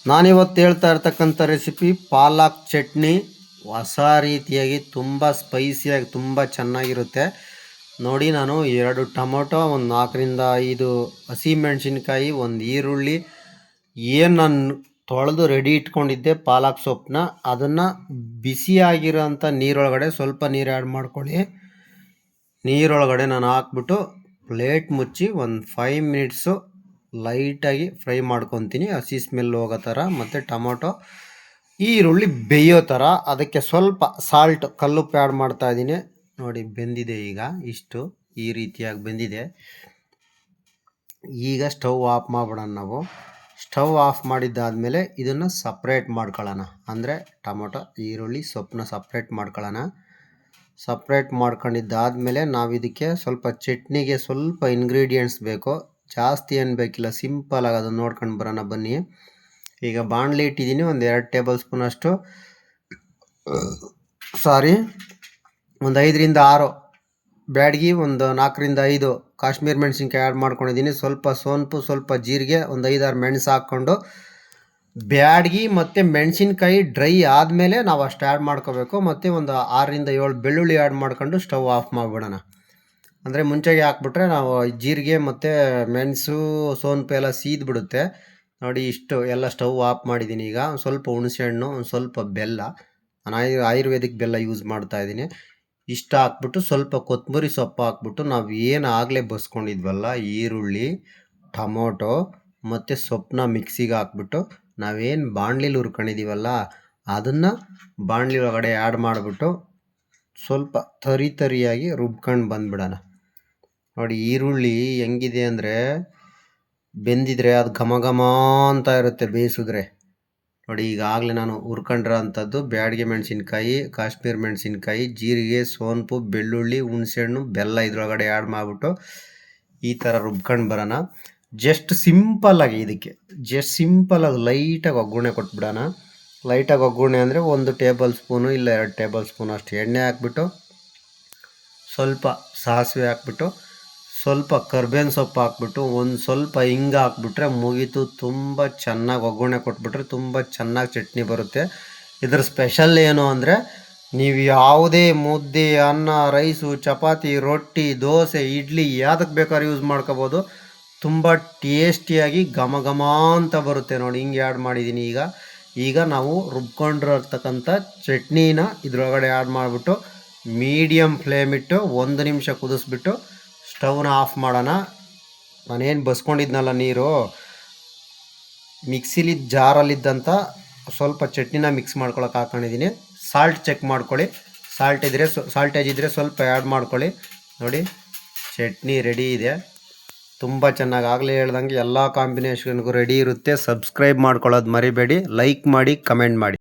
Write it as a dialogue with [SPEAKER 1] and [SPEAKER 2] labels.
[SPEAKER 1] ನಾನಿವತ್ತು ಹೇಳ್ತಾ ಇರ್ತಕ್ಕಂಥ ರೆಸಿಪಿ ಪಾಲಕ್ ಚಟ್ನಿ. ಹೊಸ ರೀತಿಯಾಗಿ ತುಂಬ ಸ್ಪೈಸಿಯಾಗಿ ತುಂಬ ಚೆನ್ನಾಗಿರುತ್ತೆ ನೋಡಿ. ನಾನು 2 ಟೊಮೊಟೊ, ಒಂದು 4ರಿಂದ 5 ಹಸಿಮೆಣಸಿನ್ಕಾಯಿ, ಒಂದು ಈರುಳ್ಳಿ, ಏನು ನಾನು ತೊಳೆದು ರೆಡಿ ಇಟ್ಕೊಂಡಿದ್ದೆ ಪಾಲಕ್ ಸೊಪ್ಪನ್ನ, ಅದನ್ನು ಬಿಸಿಯಾಗಿರೋಂಥ ನೀರೊಳಗಡೆ ಸ್ವಲ್ಪ ನೀರು ಆ್ಯಡ್ ಮಾಡ್ಕೊಳ್ಳಿ. ನೀರೊಳಗಡೆ ನಾನು ಹಾಕ್ಬಿಟ್ಟು ಪ್ಲೇಟ್ ಮುಚ್ಚಿ ಒಂದು 5 ಮಿನಿಟ್ಸು ಲೈಟಾಗಿ ಫ್ರೈ ಮಾಡ್ಕೊತೀನಿ, ಹಸಿ ಸ್ಮೆಲ್ ಹೋಗೋ ಥರ. ಮತ್ತು ಟೊಮೊಟೊ ಈರುಳ್ಳಿ ಬೇಯೋ ಥರ. ಅದಕ್ಕೆ ಸ್ವಲ್ಪ ಸಾಲ್ಟ್ ಕಲ್ಲುಪ್ಪು ಆ್ಯಡ್ ಮಾಡ್ತಾಯಿದ್ದೀನಿ ನೋಡಿ. ಬೆಂದಿದೆ ಈಗ, ಇಷ್ಟು ಈ ರೀತಿಯಾಗಿ ಬೆಂದಿದೆ. ಈಗ ಸ್ಟವ್ ಆಫ್ ಮಾಡಿಬಿಡೋಣ. ನಾವು ಸ್ಟವ್ ಆಫ್ ಮಾಡಿದ್ದಾದಮೇಲೆ ಇದನ್ನು ಸಪ್ರೇಟ್ ಮಾಡ್ಕೊಳ್ಳೋಣ. ಅಂದರೆ ಟೊಮೊಟೊ ಈರುಳ್ಳಿ ಸೊಪ್ಪನ್ನ ಸಪ್ರೇಟ್ ಮಾಡ್ಕೊಳ್ಳೋಣ. ಸಪ್ರೇಟ್ ಮಾಡ್ಕೊಂಡಿದ್ದಾದಮೇಲೆ ನಾವು ಇದಕ್ಕೆ ಸ್ವಲ್ಪ ಚಟ್ನಿಗೆ ಸ್ವಲ್ಪ ಇಂಗ್ರೀಡಿಯೆಂಟ್ಸ್ ಬೇಕು. ಜಾಸ್ತಿ ಏನು ಬೇಕಿಲ್ಲ, ಸಿಂಪಲಾಗಿ ಅದನ್ನು ನೋಡ್ಕೊಂಡು ಬರೋಣ ಬನ್ನಿ. ಈಗ ಬಾಣಲಿ ಇಟ್ಟಿದ್ದೀನಿ, ಒಂದು 2 ಟೇಬಲ್ ಸ್ಪೂನಷ್ಟು ಒಂದು 5ರಿಂದ 6 ಬ್ಯಾಡಗಿ, ಒಂದು 4ರಿಂದ 5 ಕಾಶ್ಮೀರ್ ಮೆಣಸಿನ್ಕಾಯಿ ಆ್ಯಡ್ ಮಾಡ್ಕೊಂಡಿದ್ದೀನಿ. ಸ್ವಲ್ಪ ಸೋಂಪು, ಸ್ವಲ್ಪ ಜೀರಿಗೆ, ಒಂದು 5-6 ಮೆಣಸು ಹಾಕ್ಕೊಂಡು ಬ್ಯಾಡಗಿ ಮತ್ತು ಮೆಣಸಿನ್ಕಾಯಿ ಡ್ರೈ ಆದಮೇಲೆ ನಾವು ಅಷ್ಟು ಆ್ಯಡ್ ಮಾಡ್ಕೋಬೇಕು. ಮತ್ತು ಒಂದು 6ರಿಂದ 7 ಬೆಳ್ಳುಳ್ಳಿ ಆ್ಯಡ್ ಮಾಡ್ಕೊಂಡು ಸ್ಟವ್ ಆಫ್ ಮಾಡಿಬಿಡೋಣ. ಅಂದರೆ ಮುಂಚೆಗೆ ಹಾಕ್ಬಿಟ್ರೆ ನಾವು ಜೀರಿಗೆ ಮತ್ತು ಮೆಣಸು ಸೋಂಪು ಎಲ್ಲ ಸೀದ್ಬಿಡುತ್ತೆ ನೋಡಿ. ಇಷ್ಟು ಎಲ್ಲ ಸ್ಟವ್ ಆಫ್ ಮಾಡಿದ್ದೀನಿ. ಈಗ ಸ್ವಲ್ಪ ಹುಣಸೆಹಣ್ಣು, ಒಂದು ಸ್ವಲ್ಪ ಬೆಲ್ಲ, ನಾನು ಆಯುರ್ವೇದಿಕ್ ಬೆಲ್ಲ ಯೂಸ್ ಮಾಡ್ತಾಯಿದ್ದೀನಿ. ಇಷ್ಟು ಹಾಕ್ಬಿಟ್ಟು ಸ್ವಲ್ಪ ಕೊತ್ತಂಬರಿ ಸೊಪ್ಪು ಹಾಕ್ಬಿಟ್ಟು ನಾವು ಏನು ಆಗಲೇ ಬಸ್ಕೊಂಡಿದ್ವಲ್ಲ ಈರುಳ್ಳಿ, ಟೊಮೊಟೊ ಮತ್ತು ಸೊಪ್ಪನ್ನ ಮಿಕ್ಸಿಗೆ ಹಾಕ್ಬಿಟ್ಟು ನಾವೇನು ಬಾಣಲಿಲಿ ಹುರ್ಕೊಂಡಿದ್ದೀವಲ್ಲ ಅದನ್ನು ಬಾಣಲಿ ಒಳಗಡೆ ಆ್ಯಡ್ ಮಾಡಿಬಿಟ್ಟು ಸ್ವಲ್ಪ ತರಿಯಾಗಿ ರುಬ್ಕೊಂಡು ಬಂದುಬಿಡೋಣ ನೋಡಿ. ಈರುಳ್ಳಿ ಹೆಂಗಿದೆ ಅಂದರೆ ಬೆಂದಿದ್ರೆ ಅದು ಘಮ ಘಮ ಅಂತ ಇರುತ್ತೆ ಬೇಯಿಸಿದ್ರೆ ನೋಡಿ. ಈಗಾಗಲೇ ನಾನು ಹುರ್ಕೊಂಡಿರೋ ಅಂಥದ್ದು ಬ್ಯಾಡಗಿ ಮೆಣಸಿನ್ಕಾಯಿ, ಕಾಶ್ಮೀರ್ ಮೆಣಸಿನ್ಕಾಯಿ, ಜೀರಿಗೆ, ಸೋಂಪು, ಬೆಳ್ಳುಳ್ಳಿ, ಹುಣಸೆಹಣ್ಣು, ಬೆಲ್ಲ ಇದ್ರೊಳಗಡೆ ಆ್ಯಡ್ ಮಾಡಿಬಿಟ್ಟು ಈ ಥರ ರುಬ್ಕೊಂಡು ಬರೋಣ. ಜಸ್ಟ್ ಸಿಂಪಲ್ಲಾಗಿ ಇದಕ್ಕೆ ಸಿಂಪಲಾಗಿ ಲೈಟಾಗಿ ಒಗ್ಗರಣೆ ಕೊಟ್ಬಿಡೋಣ. ಲೈಟಾಗಿ ಒಗ್ಗರಣೆ ಅಂದರೆ 1 ಟೇಬಲ್ ಸ್ಪೂನು ಇಲ್ಲ 2 ಟೇಬಲ್ ಸ್ಪೂನ್ ಅಷ್ಟು ಎಣ್ಣೆ ಹಾಕ್ಬಿಟ್ಟು, ಸ್ವಲ್ಪ ಸಾಸಿವೆ ಹಾಕ್ಬಿಟ್ಟು, ಸ್ವಲ್ಪ ಕರ್ಬೇವಿನ ಸೊಪ್ಪು ಹಾಕ್ಬಿಟ್ಟು, ಒಂದು ಸ್ವಲ್ಪ ಹಿಂಗೆ ಹಾಕ್ಬಿಟ್ರೆ ಮುಗೀತು. ತುಂಬ ಚೆನ್ನಾಗಿ ಒಗ್ಗರಣೆ ಕೊಟ್ಬಿಟ್ರೆ ತುಂಬ ಚೆನ್ನಾಗಿ ಚಟ್ನಿ ಬರುತ್ತೆ. ಇದ್ರ ಸ್ಪೆಷಲ್ ಏನು ಅಂದರೆ ನೀವು ಯಾವುದೇ ಮುದ್ದೆ, ಅನ್ನ, ರೈಸು, ಚಪಾತಿ, ರೊಟ್ಟಿ, ದೋಸೆ, ಇಡ್ಲಿ ಯಾವುದಕ್ಕೆ ಬೇಕಾದ್ರೂ ಯೂಸ್ ಮಾಡ್ಕೋಬೋದು. ತುಂಬ ಟೇಸ್ಟಿಯಾಗಿ ಘಮ ಘಮ ಅಂತ ಬರುತ್ತೆ ನೋಡಿ. ಹಿಂಗೆ ಆ್ಯಡ್ ಮಾಡಿದ್ದೀನಿ. ಈಗ ನಾವು ರುಬ್ಕೊಂಡಿರತಕ್ಕಂಥ ಚಟ್ನಿನ ಇದ್ರೊಳಗಡೆ ಆ್ಯಡ್ ಮಾಡಿಬಿಟ್ಟು ಮೀಡಿಯಮ್ ಫ್ಲೇಮ್ ಇಟ್ಟು 1 ನಿಮಿಷ ಕುದಿಸ್ಬಿಟ್ಟು ಸ್ಟವ್ನ ಆಫ್ ಮಾಡೋಣ. ನಾನೇನು ಬಸ್ಕೊಂಡಿದ್ನಲ್ಲ ನೀರು, ಮಿಕ್ಸಿಲಿ ಜಾರಲ್ಲಿದ್ದಂಥ ಸ್ವಲ್ಪ ಚಟ್ನಿನ ಮಿಕ್ಸ್ ಮಾಡ್ಕೊಳಕ್ಕೆ ಹಾಕೊಂಡಿದ್ದೀನಿ. ಸಾಲ್ಟ್ ಚೆಕ್ ಮಾಡ್ಕೊಳ್ಳಿ, ಸಾಲ್ಟೇಜ್ ಇದ್ದರೆ ಸ್ವಲ್ಪ ಆ್ಯಡ್ ಮಾಡ್ಕೊಳ್ಳಿ ನೋಡಿ. ಚಟ್ನಿ ರೆಡಿ ಇದೆ. ತುಂಬ ಚೆನ್ನಾಗಿ ಆಗಲೇ ಹೇಳ್ದಂಗೆ ಎಲ್ಲ ಕಾಂಬಿನೇಷನ್ಗೂ ರೆಡಿ ಇರುತ್ತೆ. ಸಬ್ಸ್ಕ್ರೈಬ್ ಮಾಡ್ಕೊಳ್ಳೋದು ಮರಿಬೇಡಿ, ಲೈಕ್ ಮಾಡಿ, ಕಮೆಂಟ್ ಮಾಡಿ.